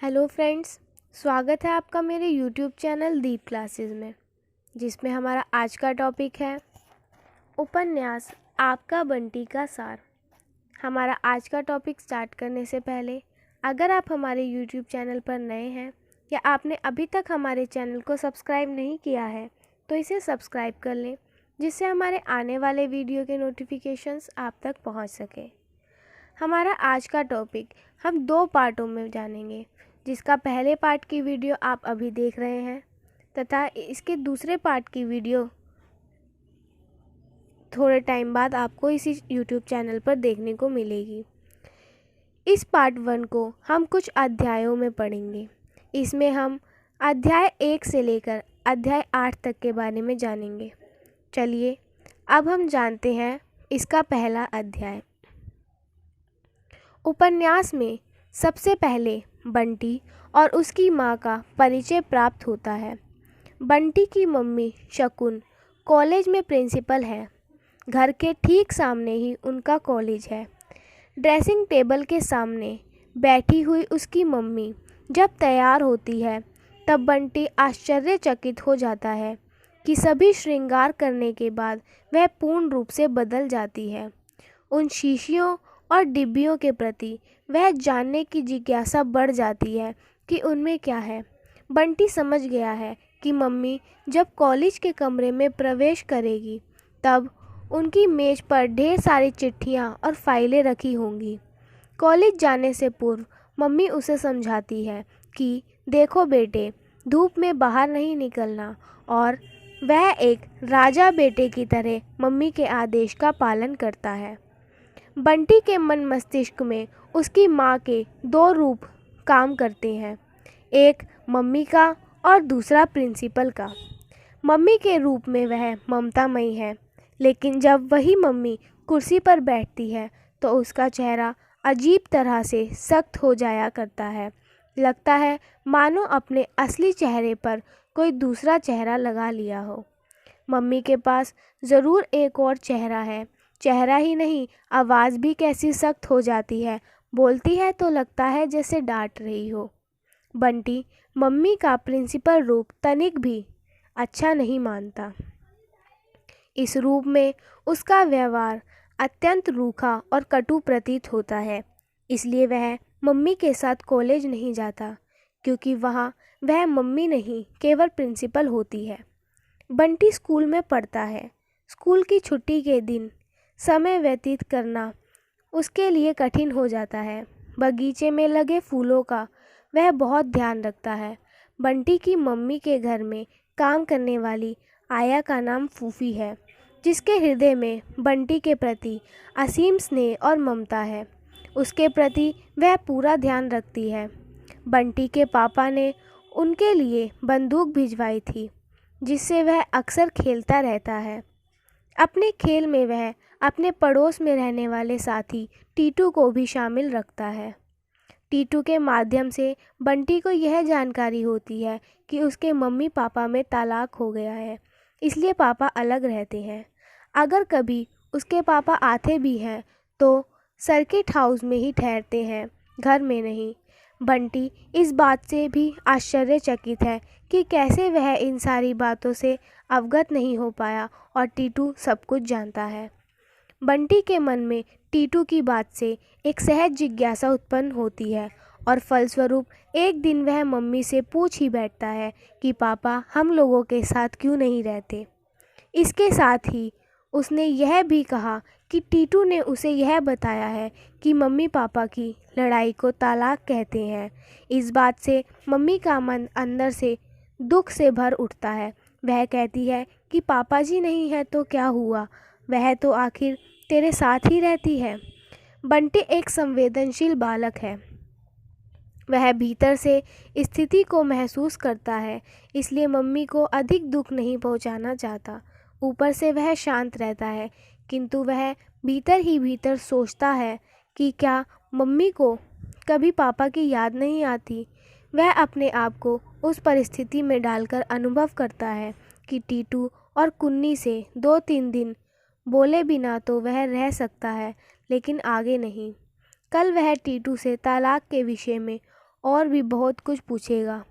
Hello friends, स्वागत है आपका मेरे यूट्यूब चैनल दीप क्लासेस में, जिसमें हमारा आज का टॉपिक है उपन्यास आपका बंटी का सार। हमारा आज का टॉपिक स्टार्ट करने से पहले अगर आप हमारे यूट्यूब चैनल पर नए हैं या आपने अभी तक हमारे चैनल को सब्सक्राइब नहीं किया है तो इसे सब्सक्राइब कर लें, जिससे हमारे आने वाले वीडियो के नोटिफिकेशंस आप तक पहुंच सके। हमारा आज का टॉपिक हम 2 पार्टों में जानेंगे, जिसका पहले पार्ट की वीडियो आप अभी देख रहे हैं तथा इसके दूसरे पार्ट की वीडियो थोड़े टाइम बाद आपको इसी यूट्यूब चैनल पर देखने को मिलेगी। इस पार्ट 1 को हम कुछ अध्यायों में पढ़ेंगे। इसमें हम अध्याय 1 से लेकर अध्याय 8 तक के बारे में जानेंगे। चलिए अब हम जानते हैं इसका पहला अध्याय। उपन्यास में सबसे पहले बंटी और उसकी माँ का परिचय प्राप्त होता है। बंटी की मम्मी शकुन कॉलेज में प्रिंसिपल है। घर के ठीक सामने ही उनका कॉलेज है। ड्रेसिंग टेबल के सामने बैठी हुई उसकी मम्मी जब तैयार होती है तब बंटी आश्चर्यचकित हो जाता है कि सभी श्रृंगार करने के बाद वह पूर्ण रूप से बदल जाती है। उन शीशियों और डिब्बियों के प्रति वह जानने की जिज्ञासा बढ़ जाती है कि उनमें क्या है। बंटी समझ गया है कि मम्मी जब कॉलेज के कमरे में प्रवेश करेगी तब उनकी मेज पर ढेर सारी चिट्ठियाँ और फाइलें रखी होंगी। कॉलेज जाने से पूर्व मम्मी उसे समझाती है कि देखो बेटे, धूप में बाहर नहीं निकलना, और वह एक राजा बेटे की तरह मम्मी के आदेश का पालन करता है। बंटी के मन मस्तिष्क में उसकी माँ के 2 रूप काम करते हैं, एक मम्मी का और दूसरा प्रिंसिपल का। मम्मी के रूप में वह ममतामयी है, लेकिन जब वही मम्मी कुर्सी पर बैठती है तो उसका चेहरा अजीब तरह से सख्त हो जाया करता है। लगता है मानो अपने असली चेहरे पर कोई दूसरा चेहरा लगा लिया हो। मम्मी के पास ज़रूर एक और चेहरा है। चेहरा ही नहीं, आवाज़ भी कैसी सख्त हो जाती है। बोलती है तो लगता है जैसे डांट रही हो। बंटी मम्मी का प्रिंसिपल रूप तनिक भी अच्छा नहीं मानता। इस रूप में उसका व्यवहार अत्यंत रूखा और कटु प्रतीत होता है। इसलिए वह मम्मी के साथ कॉलेज नहीं जाता, क्योंकि वहाँ वह मम्मी नहीं केवल प्रिंसिपल होती है। बंटी स्कूल में पढ़ता है। स्कूल की छुट्टी के दिन समय व्यतीत करना उसके लिए कठिन हो जाता है। बगीचे में लगे फूलों का वह बहुत ध्यान रखता है। बंटी की मम्मी के घर में काम करने वाली आया का नाम फूफी है, जिसके हृदय में बंटी के प्रति असीम स्नेह और ममता है। उसके प्रति वह पूरा ध्यान रखती है। बंटी के पापा ने उनके लिए बंदूक भिजवाई थी, जिससे वह अक्सर खेलता रहता है। अपने खेल में वह अपने पड़ोस में रहने वाले साथी टीटू को भी शामिल रखता है। टीटू के माध्यम से बंटी को यह जानकारी होती है कि उसके मम्मी पापा में तलाक हो गया है, इसलिए पापा अलग रहते हैं। अगर कभी उसके पापा आते भी हैं तो सर्किट हाउस में ही ठहरते हैं, घर में नहीं। बंटी इस बात से भी आश्चर्यचकित है कि कैसे वह इन सारी बातों से अवगत नहीं हो पाया और टीटू सब कुछ जानता है। बंटी के मन में टीटू की बात से एक सहज जिज्ञासा उत्पन्न होती है और फलस्वरूप एक दिन वह मम्मी से पूछ ही बैठता है कि पापा हम लोगों के साथ क्यों नहीं रहते। इसके साथ ही उसने यह भी कहा कि टीटू ने उसे यह बताया है कि मम्मी पापा की लड़ाई को तलाक कहते हैं। इस बात से मम्मी का मन अंदर से दुख से भर उठता है। वह कहती है कि पापा जी नहीं है तो क्या हुआ, वह तो आखिर तेरे साथ ही रहती है। बंटी एक संवेदनशील बालक है। वह भीतर से स्थिति को महसूस करता है, इसलिए मम्मी को अधिक दुख नहीं पहुंचाना चाहता। ऊपर से वह शांत रहता है, किंतु वह भीतर ही भीतर सोचता है कि क्या मम्मी को कभी पापा की याद नहीं आती। वह अपने आप को उस परिस्थिति में डालकर अनुभव करता है कि टीटू और कुन्नी से 2-3 दिन बोले बिना तो वह रह सकता है, लेकिन आगे नहीं। कल वह टीटू से तलाक के विषय में और भी बहुत कुछ पूछेगा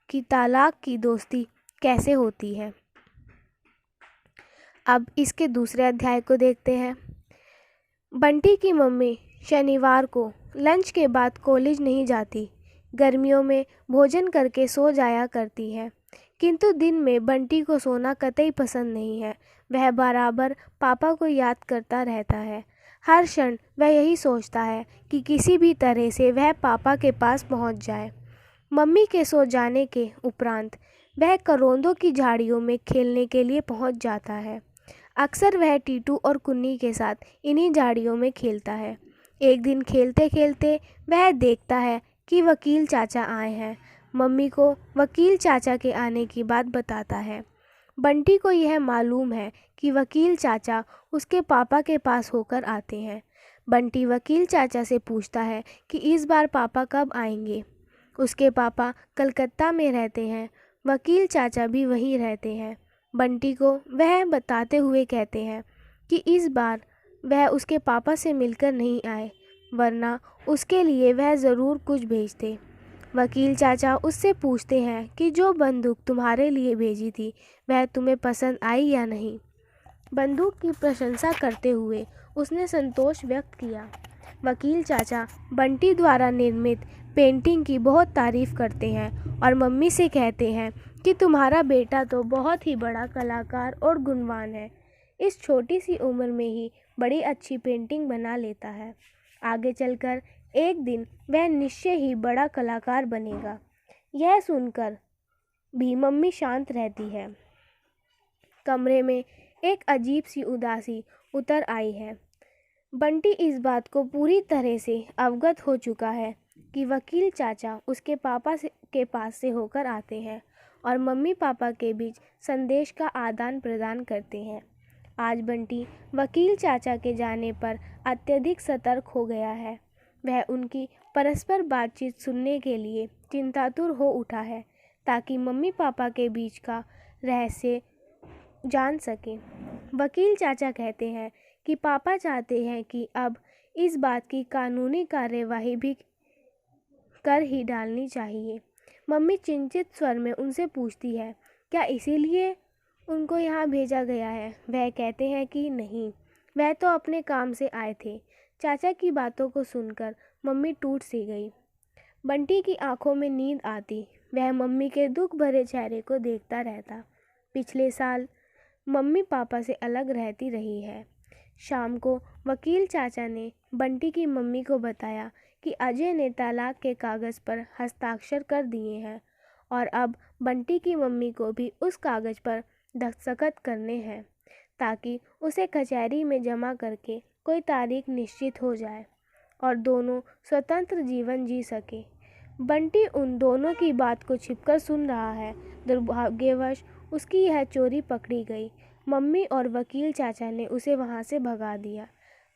कि तालाक की दोस्ती कैसे होती है। अब इसके दूसरे अध्याय को देखते हैं। बंटी की मम्मी शनिवार को लंच के बाद कॉलेज नहीं जाती। गर्मियों में भोजन करके सो जाया करती है, किंतु दिन में बंटी को सोना कतई पसंद नहीं है। वह बराबर पापा को याद करता रहता है। हर क्षण वह यही सोचता है कि किसी भी तरह से वह पापा के पास पहुंच जाए। मम्मी के सो जाने के उपरांत वह करौंदों की झाड़ियों में खेलने के लिए पहुंच जाता है। अक्सर वह टीटू और कुन्नी के साथ इन्हीं झाड़ियों में खेलता है। एक दिन खेलते खेलते वह देखता है कि वकील चाचा आए हैं। मम्मी को वकील चाचा के आने की बात बताता है। बंटी को यह मालूम है कि वकील चाचा उसके पापा के पास होकर आते हैं। बंटी वकील चाचा से पूछता है कि इस बार पापा कब आएंगे। उसके पापा कलकत्ता में रहते हैं। वकील चाचा भी वहीं रहते हैं। बंटी को वह बताते हुए कहते हैं कि इस बार वह उसके पापा से मिलकर नहीं आए, वरना उसके लिए वह ज़रूर कुछ भेजते। वकील चाचा उससे पूछते हैं कि जो बंदूक तुम्हारे लिए भेजी थी वह तुम्हें पसंद आई या नहीं। बंदूक की प्रशंसा करते हुए उसने संतोष व्यक्त किया। वकील चाचा बंटी द्वारा निर्मित पेंटिंग की बहुत तारीफ करते हैं और मम्मी से कहते हैं कि तुम्हारा बेटा तो बहुत ही बड़ा कलाकार और गुणवान है। इस छोटी सी उम्र में ही बड़ी अच्छी पेंटिंग बना लेता है। आगे चलकर एक दिन वह निश्चय ही बड़ा कलाकार बनेगा। यह सुनकर भी मम्मी शांत रहती है। कमरे में एक अजीब सी उदासी उतर आई है। बंटी इस बात को पूरी तरह से अवगत हो चुका है कि वकील चाचा उसके पापा के पास से होकर आते हैं और मम्मी पापा के बीच संदेश का आदान प्रदान करते हैं। आज बंटी वकील चाचा के जाने पर अत्यधिक सतर्क हो गया है। वह उनकी परस्पर बातचीत सुनने के लिए चिंतातुर हो उठा है, ताकि मम्मी पापा के बीच का रहस्य जान सके। वकील चाचा कहते हैं कि पापा चाहते हैं कि अब इस बात की कानूनी कार्यवाही भी कर ही डालनी चाहिए। मम्मी चिंतित स्वर में उनसे पूछती है, क्या इसीलिए उनको यहाँ भेजा गया है? वह कहते हैं कि नहीं, वह तो अपने काम से आए थे। चाचा की बातों को सुनकर मम्मी टूट सी गई। बंटी की आंखों में नींद आती। वह मम्मी के दुख भरे चेहरे को देखता रहता। पिछले साल मम्मी पापा से अलग रहती रही है। शाम को वकील चाचा ने बंटी की मम्मी को बताया कि अजय ने तलाक के कागज़ पर हस्ताक्षर कर दिए हैं और अब बंटी की मम्मी को भी उस कागज़ पर दस्तखत करने हैं, ताकि उसे कचहरी में जमा करके कोई तारीख निश्चित हो जाए और दोनों स्वतंत्र जीवन जी सके। बंटी उन दोनों की बात को छिपकर सुन रहा है। दुर्भाग्यवश उसकी यह चोरी पकड़ी गई। मम्मी और वकील चाचा ने उसे वहाँ से भगा दिया।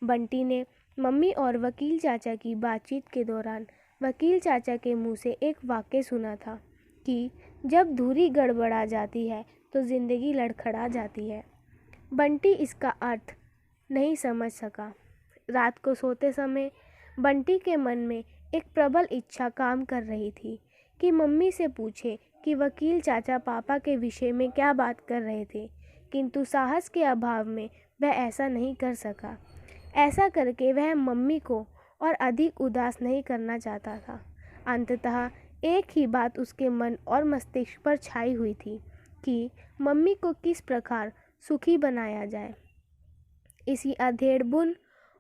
बंटी ने मम्मी और वकील चाचा की बातचीत के दौरान वकील चाचा के मुंह से एक वाक्य सुना था कि जब धुरी गड़बड़ा जाती है तो ज़िंदगी लड़खड़ा जाती है। बंटी इसका अर्थ नहीं समझ सका। रात को सोते समय बंटी के मन में एक प्रबल इच्छा काम कर रही थी कि मम्मी से पूछे कि वकील चाचा पापा के विषय में क्या बात कर रहे थे, किंतु साहस के अभाव में वह ऐसा नहीं कर सका। ऐसा करके वह मम्मी को और अधिक उदास नहीं करना चाहता था। अंततः एक ही बात उसके मन और मस्तिष्क पर छाई हुई थी कि मम्मी को किस प्रकार सुखी बनाया जाए। इसी अधेड़ बुन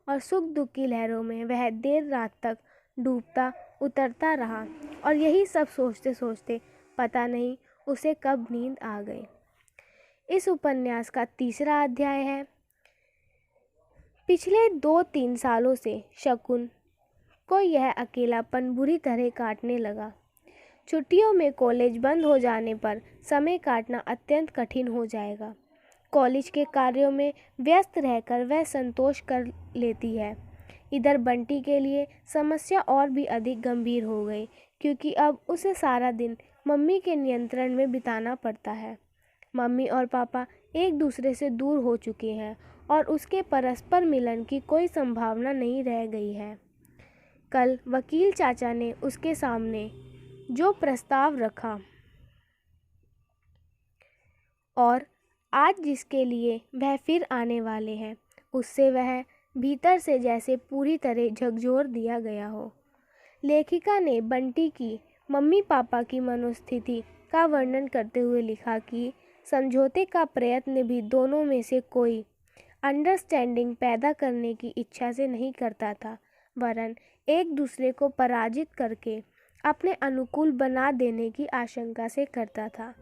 और सुख दुख की लहरों में वह देर रात तक डूबता उतरता रहा और यही सब सोचते सोचते पता नहीं उसे कब नींद आ गई। इस उपन्यास का तीसरा अध्याय है। पिछले 2-3 सालों से शकुन को यह अकेलापन बुरी तरह काटने लगा। छुट्टियों में कॉलेज बंद हो जाने पर समय काटना अत्यंत कठिन हो जाएगा। कॉलेज के कार्यों में व्यस्त रहकर वह संतोष कर लेती है। इधर बंटी के लिए समस्या और भी अधिक गंभीर हो गई, क्योंकि अब उसे सारा दिन मम्मी के नियंत्रण में बिताना पड़ता है। मम्मी और पापा एक दूसरे से दूर हो चुके हैं और उसके परस्पर मिलन की कोई संभावना नहीं रह गई है। कल वकील चाचा ने उसके सामने जो प्रस्ताव रखा और आज जिसके लिए वह फिर आने वाले हैं, उससे वह भीतर से जैसे पूरी तरह झकझोर दिया गया हो। लेखिका ने बंटी की मम्मी पापा की मनोस्थिति का वर्णन करते हुए लिखा कि समझौते का प्रयत्न भी दोनों में से कोई अंडरस्टैंडिंग पैदा करने की इच्छा से नहीं करता था, वरन एक दूसरे को पराजित करके अपने अनुकूल बना देने की आशंका से करता था।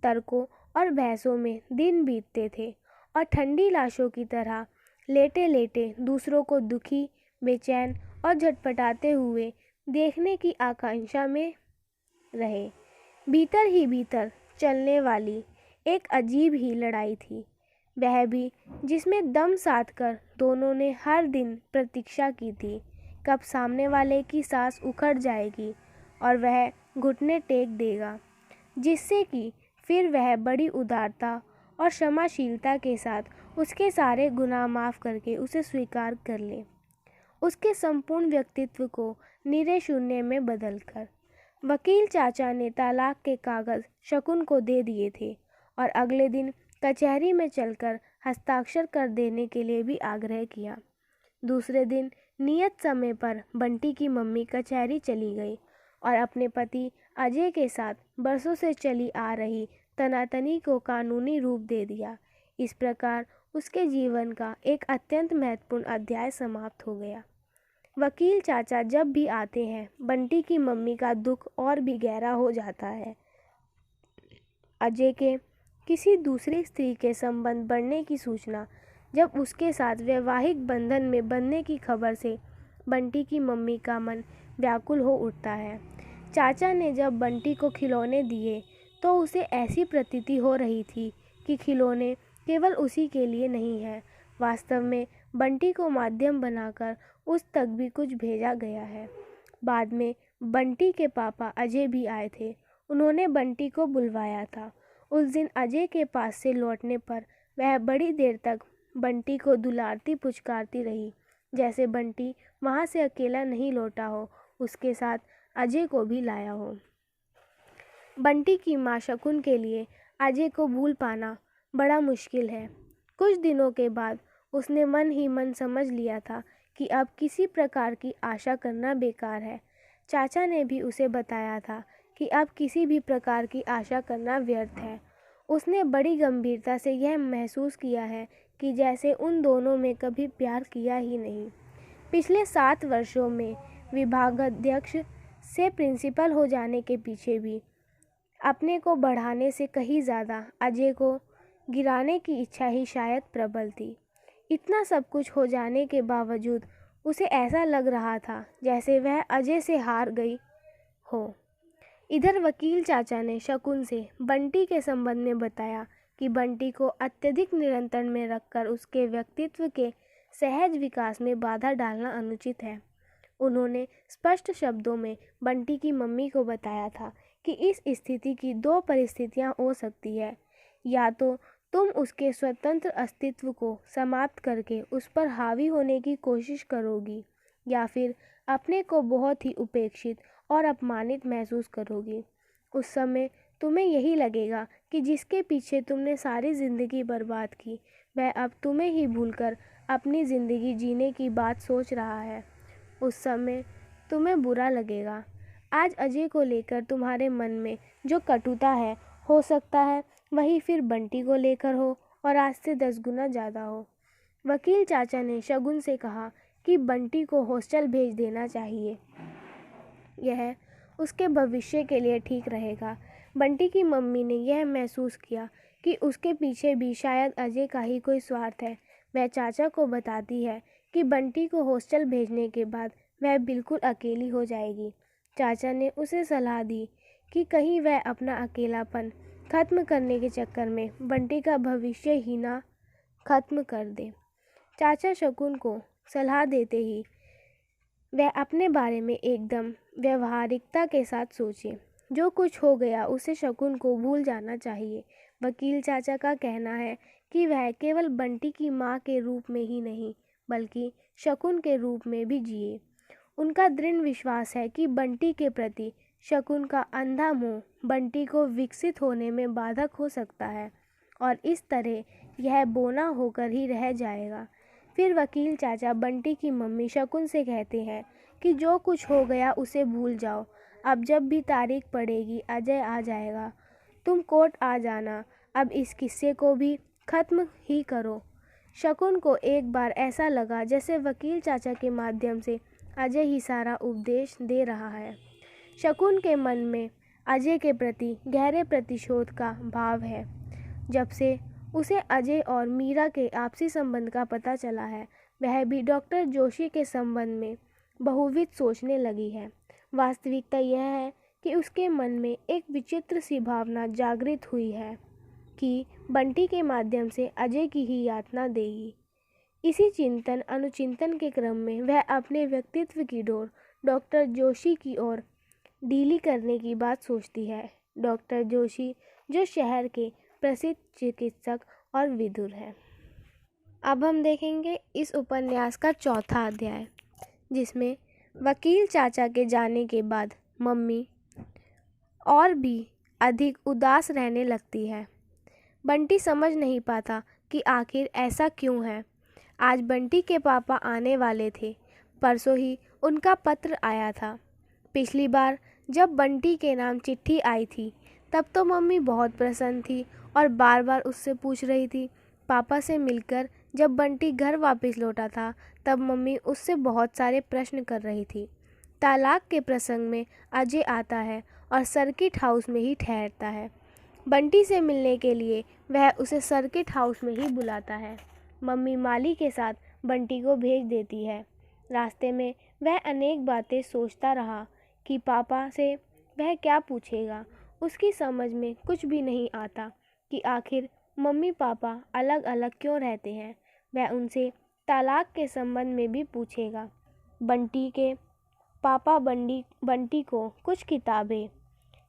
तर्कों और बहसों में दिन बीतते थे और ठंडी लाशों की तरह लेटे लेटे दूसरों को दुखी, बेचैन और झटपटाते हुए देखने की आकांक्षा में रहे। भीतर ही भीतर चलने वाली एक अजीब ही लड़ाई थी, वह भी जिसमें दम साध कर दोनों ने हर दिन प्रतीक्षा की थी कब सामने वाले की सांस उखड़ जाएगी और वह घुटने टेक देगा, जिससे कि फिर वह बड़ी उदारता और क्षमाशीलता के साथ उसके सारे गुनाह माफ़ करके उसे स्वीकार कर ले, उसके संपूर्ण व्यक्तित्व को निरे शून्य में बदलकर। वकील चाचा ने तलाक के कागज़ शकुन को दे दिए थे और अगले दिन कचहरी में चलकर हस्ताक्षर कर देने के लिए भी आग्रह किया। दूसरे दिन नियत समय पर बंटी की मम्मी कचहरी चली गई और अपने पति अजय के साथ बरसों से चली आ रही तनातनी को कानूनी रूप दे दिया। इस प्रकार उसके जीवन का एक अत्यंत महत्वपूर्ण अध्याय समाप्त हो गया। वकील चाचा जब भी आते हैं, बंटी की मम्मी का दुख और भी गहरा हो जाता है। अजय के किसी दूसरी स्त्री के संबंध बढ़ने की सूचना जब उसके साथ वैवाहिक बंधन में बंधने की खबर से बंटी की मम्मी का मन व्याकुल हो उठता है। चाचा ने जब बंटी को खिलौने दिए तो उसे ऐसी प्रतीति हो रही थी कि खिलौने केवल उसी के लिए नहीं है, वास्तव में बंटी को माध्यम बनाकर उस तक भी कुछ भेजा गया है। बाद में बंटी के पापा अजय भी आए थे। उन्होंने बंटी को बुलवाया था। उस दिन अजय के पास से लौटने पर वह बड़ी देर तक बंटी को दुलारती पुचकारती रही, जैसे बंटी वहाँ से अकेला नहीं लौटा हो, उसके साथ अजय को भी लाया हो। बंटी की माँ शकुन के लिए अजय को भूल पाना बड़ा मुश्किल है। कुछ दिनों के बाद उसने मन ही मन समझ लिया था कि अब किसी प्रकार की आशा करना बेकार है। चाचा ने भी उसे बताया था कि अब किसी भी प्रकार की आशा करना व्यर्थ है। उसने बड़ी गंभीरता से यह महसूस किया है कि जैसे उन दोनों में कभी प्यार किया ही नहीं। पिछले 7 वर्षों में विभागाध्यक्ष से प्रिंसिपल हो जाने के पीछे भी अपने को बढ़ाने से कहीं ज़्यादा अजय को गिराने की इच्छा ही शायद प्रबल थी। इतना सब कुछ हो जाने के बावजूद उसे ऐसा लग रहा था जैसे वह अजय से हार गई हो। इधर वकील चाचा ने शकुन से बंटी के संबंध में बताया कि बंटी को अत्यधिक नियंत्रण में रखकर उसके व्यक्तित्व के सहज विकास में बाधा डालना अनुचित है। उन्होंने स्पष्ट शब्दों में बंटी की मम्मी को बताया था कि इस स्थिति की 2 परिस्थितियां हो सकती है, या तो तुम उसके स्वतंत्र अस्तित्व को समाप्त करके उस पर हावी होने की कोशिश करोगी, या फिर अपने को बहुत ही उपेक्षित और अपमानित महसूस करोगी। उस समय तुम्हें यही लगेगा कि जिसके पीछे तुमने सारी ज़िंदगी बर्बाद की, वह अब तुम्हें ही भूलकर अपनी ज़िंदगी जीने की बात सोच रहा है। उस समय तुम्हें बुरा लगेगा। आज अजय को लेकर तुम्हारे मन में जो कटुता है, हो सकता है वही फिर बंटी को लेकर हो और आज से 10 गुना ज़्यादा हो। वकील चाचा ने शगुन से कहा कि बंटी को हॉस्टल भेज देना चाहिए, यह उसके भविष्य के लिए ठीक रहेगा। बंटी की मम्मी ने यह महसूस किया कि उसके पीछे भी शायद अजय का ही कोई स्वार्थ है। वह चाचा को बताती है कि बंटी को हॉस्टल भेजने के बाद वह बिल्कुल अकेली हो जाएगी। चाचा ने उसे सलाह दी कि कहीं वह अपना अकेलापन खत्म करने के चक्कर में बंटी का भविष्य ही ना खत्म कर दे। चाचा शकुन को सलाह देते ही वह अपने बारे में एकदम व्यवहारिकता के साथ सोचे। जो कुछ हो गया उसे शकुन को भूल जाना चाहिए। वकील चाचा का कहना है कि वह केवल बंटी की माँ के रूप में ही नहीं बल्कि शकुन के रूप में भी जिए। उनका दृढ़ विश्वास है कि बंटी के प्रति शकुन का अंधा मोह बंटी को विकसित होने में बाधक हो सकता है और इस तरह यह बोना होकर ही रह जाएगा। फिर वकील चाचा बंटी की मम्मी शकुन से कहते हैं कि जो कुछ हो गया उसे भूल जाओ, अब जब भी तारीख पड़ेगी अजय आ जाएगा, तुम कोर्ट आ जाना, अब इस किस्से को भी ख़त्म ही करो। शकुन को एक बार ऐसा लगा जैसे वकील चाचा के माध्यम से अजय ही सारा उपदेश दे रहा है। शकुन के मन में अजय के प्रति गहरे प्रतिशोध का भाव है। जब से उसे अजय और मीरा के आपसी संबंध का पता चला है, वह भी डॉक्टर जोशी के संबंध में बहुविध सोचने लगी है। वास्तविकता यह है कि उसके मन में एक विचित्र सी भावना जागृत हुई है कि बंटी के माध्यम से अजय की ही यातना देगी। इसी चिंतन अनुचिंतन के क्रम में वह अपने व्यक्तित्व की डोर डॉक्टर जोशी की ओर ढीली करने की बात सोचती है। डॉक्टर जोशी जो शहर के प्रसिद्ध चिकित्सक और विदुर हैं। अब हम देखेंगे इस उपन्यास का चौथा अध्याय, जिसमें वकील चाचा के जाने के बाद मम्मी और भी अधिक उदास रहने लगती है। बंटी समझ नहीं पाता कि आखिर ऐसा क्यों है। आज बंटी के पापा आने वाले थे। परसों ही उनका पत्र आया था। पिछली बार जब बंटी के नाम चिट्ठी आई थी तब तो मम्मी बहुत प्रसन्न थी और बार बार उससे पूछ रही थी। पापा से मिलकर जब बंटी घर वापस लौटा था तब मम्मी उससे बहुत सारे प्रश्न कर रही थी। तालाक के प्रसंग में अजय आता है और सर्किट हाउस में ही ठहरता है। बंटी से मिलने के लिए वह उसे सर्किट हाउस में ही बुलाता है। मम्मी माली के साथ बंटी को भेज देती है। रास्ते में वह अनेक बातें सोचता रहा कि पापा से वह क्या पूछेगा। उसकी समझ में कुछ भी नहीं आता कि आखिर मम्मी पापा अलग अलग क्यों रहते हैं। वह उनसे तालाक के संबंध में भी पूछेगा। बंटी के पापा बंटी को कुछ किताबें,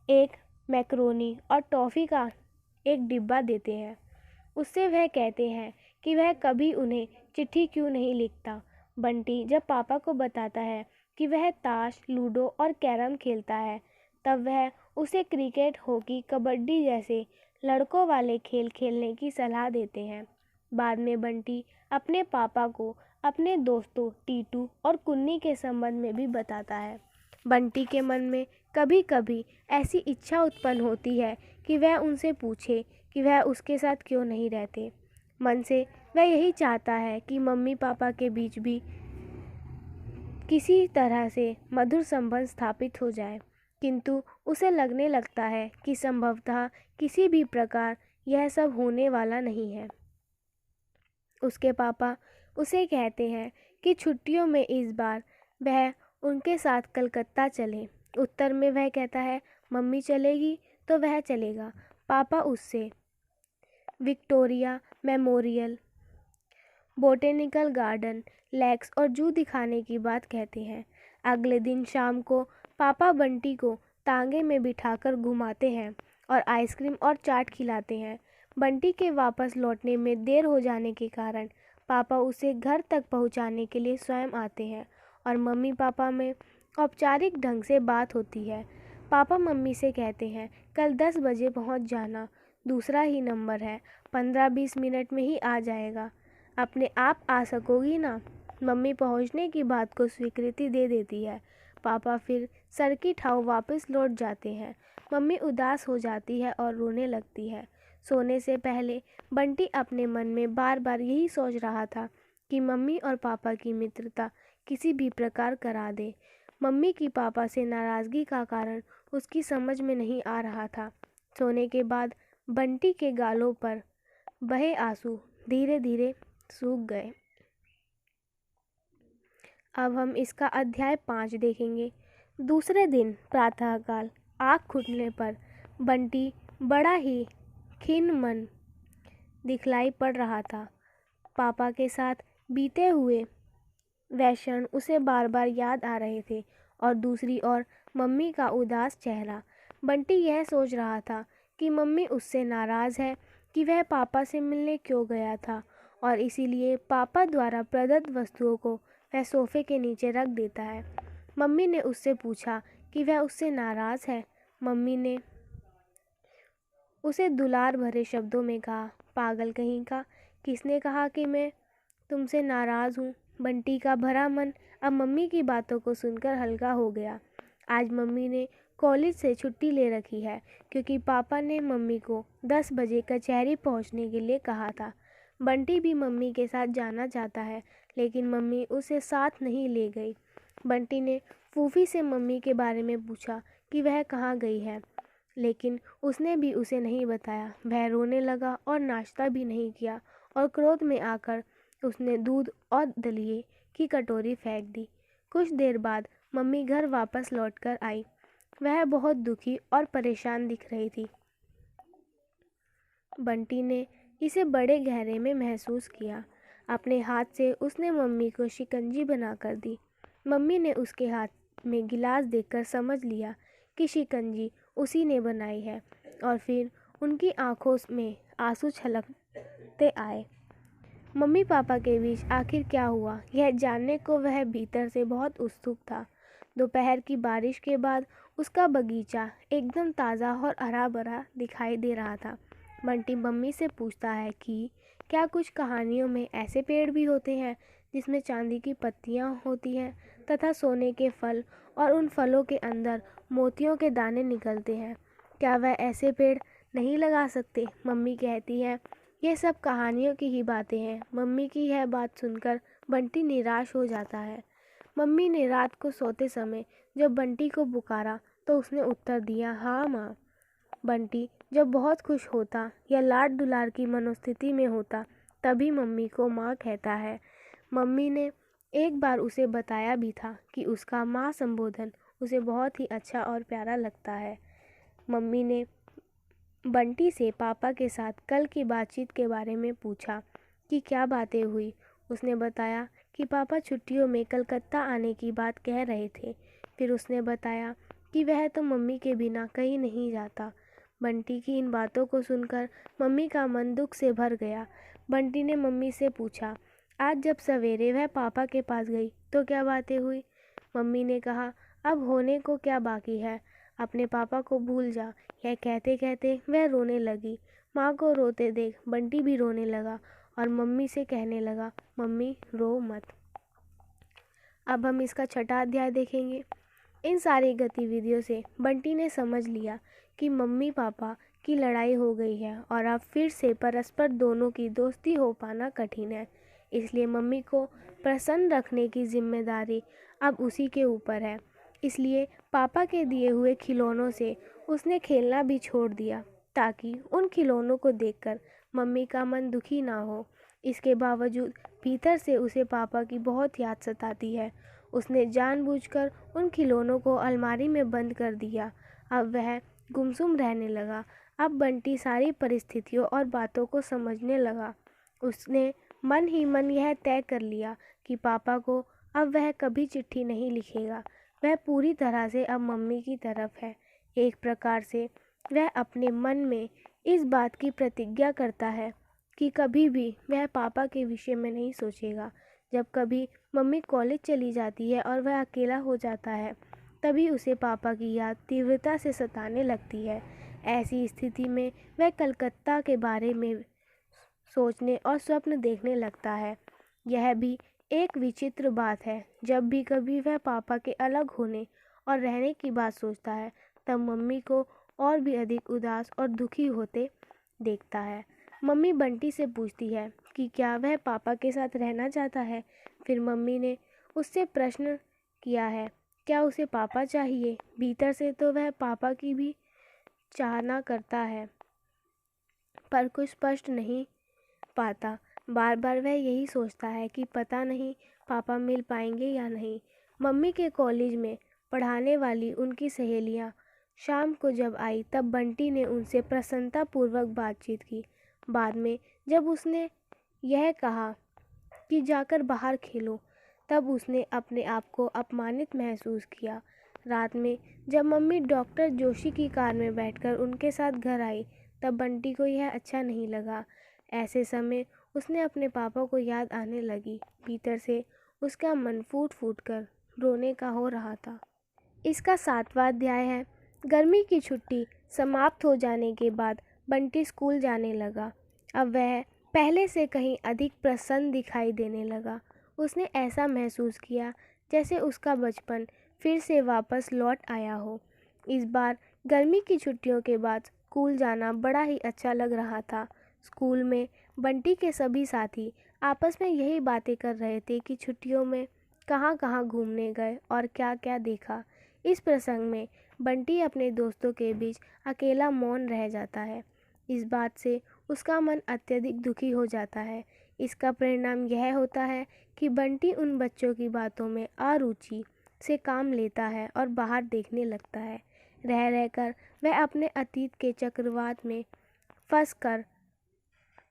एक मैक्रोनी और टॉफ़ी का एक डिब्बा देते हैं। उससे वह कहते हैं कि वह कभी उन्हें चिट्ठी क्यों नहीं लिखता। बंटी जब पापा को बताता है कि वह ताश, लूडो और कैरम खेलता है, तब वह उसे क्रिकेट, हॉकी, कबड्डी जैसे लड़कों वाले खेल खेलने की सलाह देते हैं। बाद में बंटी अपने पापा को अपने दोस्तों टीटू और कुन्नी के संबंध में भी बताता है। बंटी के मन में कभी कभी ऐसी इच्छा उत्पन्न होती है कि वह उनसे पूछे कि वह उसके साथ क्यों नहीं रहते। मन से वह यही चाहता है कि मम्मी पापा के बीच भी किसी तरह से मधुर संबंध स्थापित हो जाए, किंतु उसे लगने लगता है कि संभवतः किसी भी प्रकार यह सब होने वाला नहीं है। उसके पापा उसे कहते हैं कि छुट्टियों में इस बार वह उनके साथ कलकत्ता चले। उत्तर में वह कहता है मम्मी चलेगी तो वह चलेगा। पापा उससे Victoria Memorial, botanical garden, lakes और जू दिखाने की बात कहते हैं। अगले दिन शाम को पापा बंटी को तांगे में बिठाकर घुमाते हैं और आइसक्रीम और चाट खिलाते हैं। बंटी के वापस लौटने में देर हो जाने के कारण पापा उसे घर तक पहुंचाने के लिए स्वयं आते हैं और मम्मी पापा में औपचारिक ढंग से बात होती है। पापा मम्मी से कहते हैं कल 10 बजे पहुंच जाना, दूसरा ही नंबर है, 15-20 मिनट में ही आ जाएगा, अपने आप आ सकोगी ना। मम्मी पहुंचने की बात को स्वीकृति दे देती है। पापा फिर सर्किट हाउस वापस लौट जाते हैं। मम्मी उदास हो जाती है और रोने लगती है। सोने से पहले बंटी अपने मन में बार बार यही सोच रहा था कि मम्मी और पापा की मित्रता किसी भी प्रकार करा दे। मम्मी की पापा से नाराज़गी का कारण उसकी समझ में नहीं आ रहा था। सोने के बाद बंटी के गालों पर बहे आंसू धीरे धीरे सूख गए। अब हम इसका अध्याय 5 देखेंगे। दूसरे दिन प्रातःकाल आँख खुलने पर बंटी बड़ा ही खिन्न मन दिखलाई पड़ रहा था। पापा के साथ बीते हुए वह क्षण उसे बार बार याद आ रहे थे और दूसरी ओर मम्मी का उदास चेहरा। बंटी यह सोच रहा था कि मम्मी उससे नाराज़ है कि वह पापा से मिलने क्यों गया था और इसीलिए पापा द्वारा प्रदत्त वस्तुओं को वह सोफे के नीचे रख देता है। मम्मी ने उससे पूछा कि वह उससे नाराज़ है। मम्मी ने उसे दुलार भरे शब्दों में कहा, पागल कहीं का, किसने कहा कि मैं तुमसे नाराज़ हूँ। बंटी का भरा मन अब मम्मी की बातों को सुनकर हल्का हो गया। आज मम्मी ने कॉलेज से छुट्टी ले रखी है क्योंकि पापा ने मम्मी को 10 बजे कचहरी पहुंचने के लिए कहा था। बंटी भी मम्मी के साथ जाना चाहता है, लेकिन मम्मी उसे साथ नहीं ले गई। बंटी ने फूफी से मम्मी के बारे में पूछा कि वह कहाँ गई है, लेकिन उसने भी उसे नहीं बताया। वह रोने लगा और नाश्ता भी नहीं किया और क्रोध में आकर उसने दूध और दलिए की कटोरी फेंक दी। कुछ देर बाद मम्मी घर वापस लौटकर आई। वह बहुत दुखी और परेशान दिख रही थी। बंटी ने इसे बड़े गहरे में महसूस किया। अपने हाथ से उसने मम्मी को शिकंजी बनाकर दी। मम्मी ने उसके हाथ में गिलास देखकर समझ लिया कि शिकंजी उसी ने बनाई है, और फिर उनकी आंखों में आंसू छलकते आए। मम्मी पापा के बीच आखिर क्या हुआ, यह जानने को वह भीतर से बहुत उत्सुक था। दोपहर की बारिश के बाद उसका बगीचा एकदम ताज़ा और हरा भरा दिखाई दे रहा था। बंटी मम्मी से पूछता है कि क्या कुछ कहानियों में ऐसे पेड़ भी होते हैं जिसमें चांदी की पत्तियां होती हैं तथा सोने के फल, और उन फलों के अंदर मोतियों के दाने निकलते हैं। क्या वह ऐसे पेड़ नहीं लगा सकते? मम्मी कहती है, ये सब कहानियों की ही बातें हैं। मम्मी की यह बात सुनकर बंटी निराश हो जाता है। मम्मी ने रात को सोते समय जब बंटी को पुकारा तो उसने उत्तर दिया, हाँ माँ। बंटी जब बहुत खुश होता या लाड दुलार की मनोस्थिति में होता तभी मम्मी को माँ कहता है। मम्मी ने एक बार उसे बताया भी था कि उसका माँ संबोधन उसे बहुत ही अच्छा और प्यारा लगता है। मम्मी ने बंटी से पापा के साथ कल की बातचीत के बारे में पूछा कि क्या बातें हुई। उसने बताया कि पापा छुट्टियों में कलकत्ता आने की बात कह रहे थे। फिर उसने बताया कि वह तो मम्मी के बिना कहीं नहीं जाता। बंटी की इन बातों को सुनकर मम्मी का मन दुख से भर गया। बंटी ने मम्मी से पूछा, आज जब सवेरे वह पापा के पास गई तो क्या बातें हुई? मम्मी ने कहा, अब होने को क्या बाकी है, अपने पापा को भूल जा। यह कहते कहते वह रोने लगी। माँ को रोते देख बंटी भी रोने लगा और मम्मी से कहने लगा, मम्मी रो मत। अब हम इसका छठा अध्याय देखेंगे। इन सारी गतिविधियों से बंटी ने समझ लिया कि मम्मी पापा की लड़ाई हो गई है और अब फिर से परस्पर दोनों की दोस्ती हो पाना कठिन है। इसलिए मम्मी को प्रसन्न रखने की जिम्मेदारी अब उसी के ऊपर है। इसलिए पापा के दिए हुए खिलौनों से उसने खेलना भी छोड़ दिया ताकि उन खिलौनों को देखकर मम्मी का मन दुखी ना हो। इसके बावजूद भीतर से उसे पापा की बहुत याद सताती है। उसने जानबूझकर उन खिलौनों को अलमारी में बंद कर दिया। अब वह गुमसुम रहने लगा। अब बंटी सारी परिस्थितियों और बातों को समझने लगा। उसने मन ही मन यह तय कर लिया कि पापा को अब वह कभी चिट्ठी नहीं लिखेगा। वह पूरी तरह से अब मम्मी की तरफ है। एक प्रकार से वह अपने मन में इस बात की प्रतिज्ञा करता है कि कभी भी वह पापा के विषय में नहीं सोचेगा। जब कभी मम्मी कॉलेज चली जाती है और वह अकेला हो जाता है, तभी उसे पापा की याद तीव्रता से सताने लगती है। ऐसी स्थिति में वह कलकत्ता के बारे में सोचने और स्वप्न देखने लगता है। यह भी एक विचित्र बात है, जब भी कभी वह पापा के अलग होने और रहने की बात सोचता है, तब मम्मी को और भी अधिक उदास और दुखी होते देखता है। मम्मी बंटी से पूछती है कि क्या वह पापा के साथ रहना चाहता है। फिर मम्मी ने उससे प्रश्न किया है, क्या उसे पापा चाहिए? भीतर से तो वह पापा की भी चाहना करता है, पर कुछ स्पष्ट नहीं पाता। बार बार वह यही सोचता है कि पता नहीं पापा मिल पाएंगे या नहीं। मम्मी के कॉलेज में पढ़ाने वाली उनकी सहेलियां शाम को जब आई तब बंटी ने उनसे प्रसन्नतापूर्वक बातचीत की। बाद में जब उसने यह कहा कि जाकर बाहर खेलो, तब उसने अपने आप को अपमानित महसूस किया। रात में जब मम्मी डॉक्टर जोशी की कार में बैठकर उनके साथ घर आई, तब बंटी को यह अच्छा नहीं लगा। ऐसे समय उसने अपने पापा को याद आने लगी। भीतर से उसका मन फूट फूट कर रोने का हो रहा था। इसका 7वां अध्याय है। गर्मी की छुट्टी समाप्त हो जाने के बाद बंटी स्कूल जाने लगा। अब वह पहले से कहीं अधिक प्रसन्न दिखाई देने लगा। उसने ऐसा महसूस किया जैसे उसका बचपन फिर से वापस लौट आया हो। इस बार गर्मी की छुट्टियों के बाद स्कूल जाना बड़ा ही अच्छा लग रहा था। स्कूल में बंटी के सभी साथी आपस में यही बातें कर रहे थे कि छुट्टियों में कहाँ कहाँ घूमने गए और क्या क्या देखा। इस प्रसंग में बंटी अपने दोस्तों के बीच अकेला मौन रह जाता है। इस बात से उसका मन अत्यधिक दुखी हो जाता है। इसका परिणाम यह होता है कि बंटी उन बच्चों की बातों में अरुचि से काम लेता है और बाहर देखने लगता है। रह रहकर वह अपने अतीत के चक्रवात में फंसकर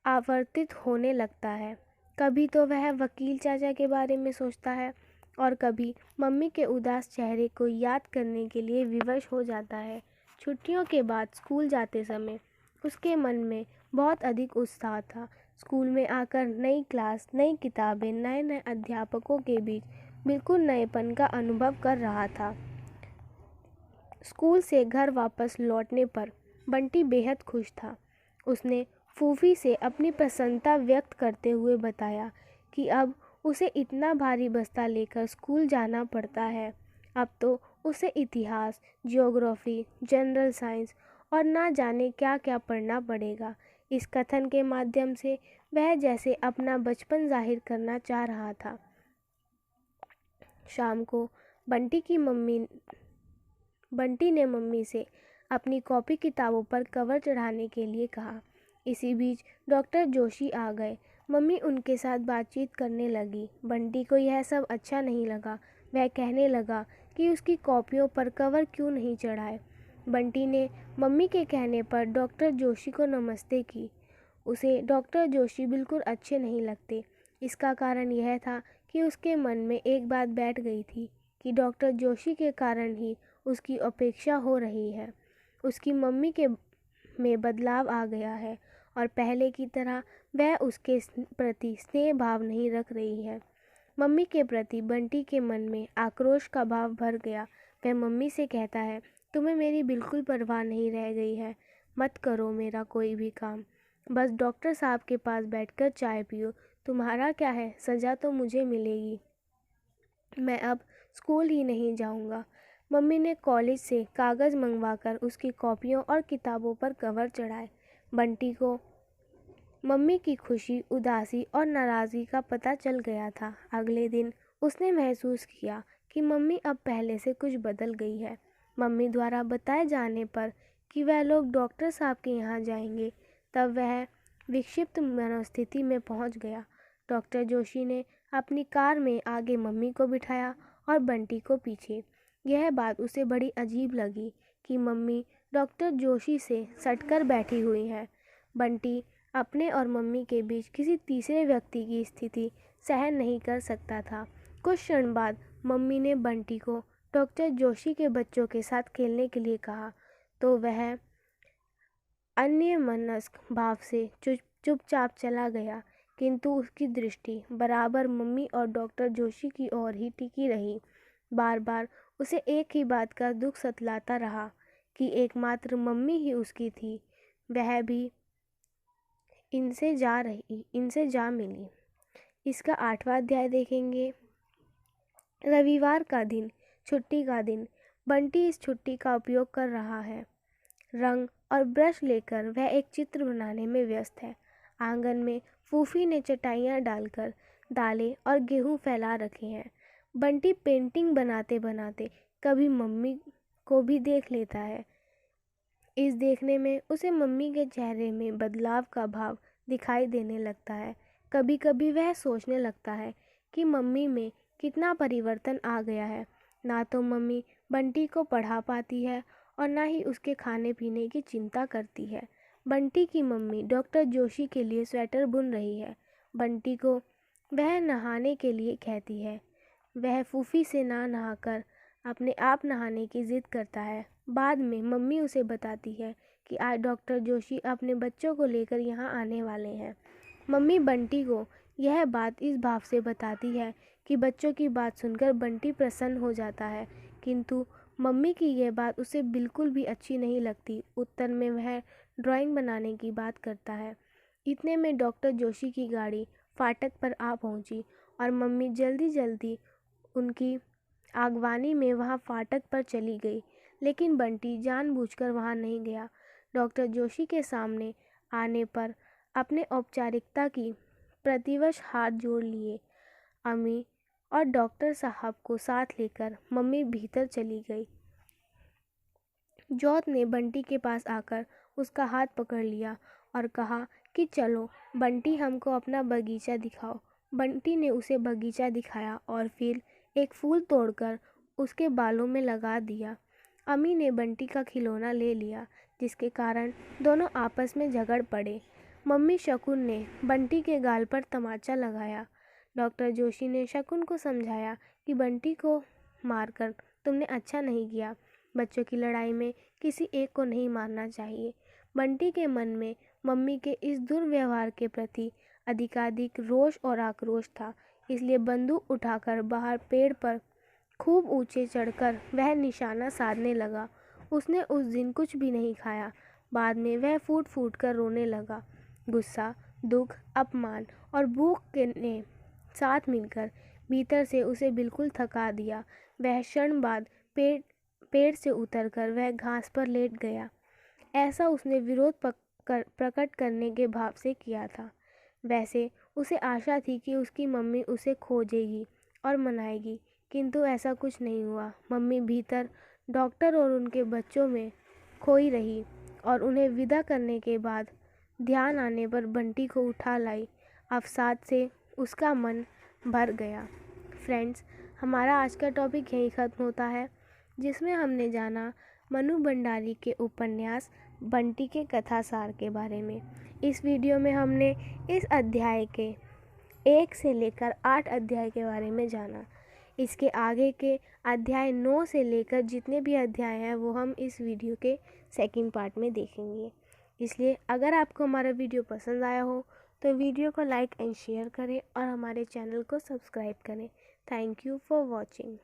आवर्तित होने लगता है। कभी तो वह वकील चाचा के बारे में सोचता है और कभी मम्मी के उदास चेहरे को याद करने के लिए विवश हो जाता है। छुट्टियों के बाद स्कूल जाते समय उसके मन में बहुत अधिक उत्साह था। स्कूल में आकर नई क्लास, नई किताबें, नए नए अध्यापकों के बीच बिल्कुल नएपन का अनुभव कर रहा था। स्कूल से घर वापस लौटने पर बंटी बेहद खुश था। उसने फूफी से अपनी प्रसन्नता व्यक्त करते हुए बताया कि अब उसे इतना भारी बस्ता लेकर स्कूल जाना पड़ता है। अब तो उसे इतिहास, ज्योग्राफी, जनरल साइंस और ना जाने क्या क्या पढ़ना पड़ेगा। इस कथन के माध्यम से वह जैसे अपना बचपन जाहिर करना चाह रहा था। शाम को बंटी ने मम्मी से अपनी कॉपी किताबों पर कवर चढ़ाने के लिए कहा। इसी बीच डॉक्टर जोशी आ गए। मम्मी उनके साथ बातचीत करने लगी। बंटी को यह सब अच्छा नहीं लगा। वह कहने लगा कि उसकी कॉपियों पर कवर क्यों नहीं चढ़ाए। बंटी ने मम्मी के कहने पर डॉक्टर जोशी को नमस्ते की। उसे डॉक्टर जोशी बिल्कुल अच्छे नहीं लगते। इसका कारण यह था कि उसके मन में एक बात बैठ गई थी कि डॉक्टर जोशी के कारण ही उसकी अपेक्षा हो रही है। उसकी मम्मी के में बदलाव आ गया है और पहले की तरह वह उसके प्रति स्नेह भाव नहीं रख रही है। मम्मी के प्रति बंटी के मन में आक्रोश का भाव भर गया। वह मम्मी से कहता है, तुम्हें मेरी बिल्कुल परवाह नहीं रह गई है। मत करो मेरा कोई भी काम, बस डॉक्टर साहब के पास बैठकर चाय पियो। तुम्हारा क्या है, सज़ा तो मुझे मिलेगी। मैं अब स्कूल ही नहीं जाऊंगा। मम्मी ने कॉलेज से कागज़ मंगवाकर उसकी कॉपियों और किताबों पर कवर चढ़ाए। बंटी को मम्मी की खुशी, उदासी और नाराज़गी का पता चल गया था। अगले दिन उसने महसूस किया कि मम्मी अब पहले से कुछ बदल गई है। मम्मी द्वारा बताए जाने पर कि वह लोग डॉक्टर साहब के यहाँ जाएंगे, तब वह विक्षिप्त मनोस्थिति में पहुँच गया। डॉक्टर जोशी ने अपनी कार में आगे मम्मी को बिठाया और बंटी को पीछे। यह बात उसे बड़ी अजीब लगी कि मम्मी डॉक्टर जोशी से सटकर बैठी हुई है। बंटी अपने और मम्मी के बीच किसी तीसरे व्यक्ति की स्थिति सहन नहीं कर सकता था। कुछ क्षण बाद मम्मी ने बंटी को डॉक्टर जोशी के बच्चों के साथ खेलने के लिए कहा, तो वह अन्यमनस्क भाव से चुपचाप चला गया, किंतु उसकी दृष्टि बराबर मम्मी और डॉक्टर जोशी की ओर ही टिकी रही। बार बार उसे एक ही बात का दुख सतलाता रहा कि एकमात्र मम्मी ही उसकी थी, वह भी इनसे जा मिली। इसका 8वां अध्याय देखेंगे। रविवार का दिन, छुट्टी का दिन। बंटी इस छुट्टी का उपयोग कर रहा है। रंग और ब्रश लेकर वह एक चित्र बनाने में व्यस्त है। आंगन में फूफी ने चटाइयाँ डालकर दालें और गेहूँ फैला रखे हैं। बंटी पेंटिंग बनाते बनाते कभी मम्मी को भी देख लेता है। इस देखने में उसे मम्मी के चेहरे में बदलाव का भाव दिखाई देने लगता है। कभी कभी वह सोचने लगता है कि मम्मी में कितना परिवर्तन आ गया है। ना तो मम्मी बंटी को पढ़ा पाती है और ना ही उसके खाने पीने की चिंता करती है। बंटी की मम्मी डॉक्टर जोशी के लिए स्वेटर बुन रही है। बंटी को वह नहाने के लिए कहती है। वह फूफी से ना नहाकर अपने आप नहाने की जिद करता है। बाद में मम्मी उसे बताती है कि आज डॉक्टर जोशी अपने बच्चों को लेकर यहाँ आने वाले हैं। मम्मी बंटी को यह बात इस भाव से बताती है कि बच्चों की बात सुनकर बंटी प्रसन्न हो जाता है, किंतु मम्मी की यह बात उसे बिल्कुल भी अच्छी नहीं लगती। उत्तर में वह ड्राइंग बनाने की बात करता है। इतने में डॉक्टर जोशी की गाड़ी फाटक पर आ पहुंची और मम्मी जल्दी जल्दी उनकी आगवानी में वहां फाटक पर चली गई, लेकिन बंटी जानबूझकर वहां नहीं गया। डॉक्टर जोशी के सामने आने पर अपने औपचारिकता की प्रतिवश हाथ जोड़ लिए। अम्मी और डॉक्टर साहब को साथ लेकर मम्मी भीतर चली गई। जॉर्ज ने बंटी के पास आकर उसका हाथ पकड़ लिया और कहा कि चलो बंटी, हमको अपना बगीचा दिखाओ। बंटी ने उसे बगीचा दिखाया और फिर एक फूल तोड़कर उसके बालों में लगा दिया। अम्मी ने बंटी का खिलौना ले लिया, जिसके कारण दोनों आपस में झगड़ पड़े। मम्मी शकुन ने बंटी के गाल पर तमाचा लगाया। डॉक्टर जोशी ने शकुन को समझाया कि बंटी को मारकर तुमने अच्छा नहीं किया। बच्चों की लड़ाई में किसी एक को नहीं मारना चाहिए। बंटी के मन में मम्मी के इस दुर्व्यवहार के प्रति अधिकाधिक रोष और आक्रोश था, इसलिए बंदूक उठाकर बाहर पेड़ पर खूब ऊंचे चढ़कर वह निशाना साधने लगा। उसने उस दिन कुछ भी नहीं खाया। बाद में वह फूट फूट कर रोने लगा। गुस्सा, दुख, अपमान और भूख के ने साथ मिलकर भीतर से उसे बिल्कुल थका दिया। वह क्षण बाद पेड़ से उतरकर वह घास पर लेट गया। ऐसा उसने विरोध प्रकट करने के भाव से किया था। वैसे उसे आशा थी कि उसकी मम्मी उसे खोजेगी और मनाएगी, किंतु ऐसा कुछ नहीं हुआ। मम्मी भीतर डॉक्टर और उनके बच्चों में खोई रही और उन्हें विदा करने के बाद ध्यान आने पर बंटी को उठा लाई। अवसाद से उसका मन भर गया। फ्रेंड्स, हमारा आज का टॉपिक यहीं ख़त्म होता है, जिसमें हमने जाना मनु भंडारी के उपन्यास बंटी के कथासार के बारे में। इस वीडियो में हमने इस अध्याय के 1 से लेकर 8 अध्याय के बारे में जाना। इसके आगे के अध्याय 9 से लेकर जितने भी अध्याय हैं वो हम इस वीडियो के सेकंड पार्ट में देखेंगे। इसलिए अगर आपको हमारा वीडियो पसंद आया हो तो वीडियो को लाइक एंड शेयर करें और हमारे चैनल को सब्सक्राइब करें। Thank you for watching.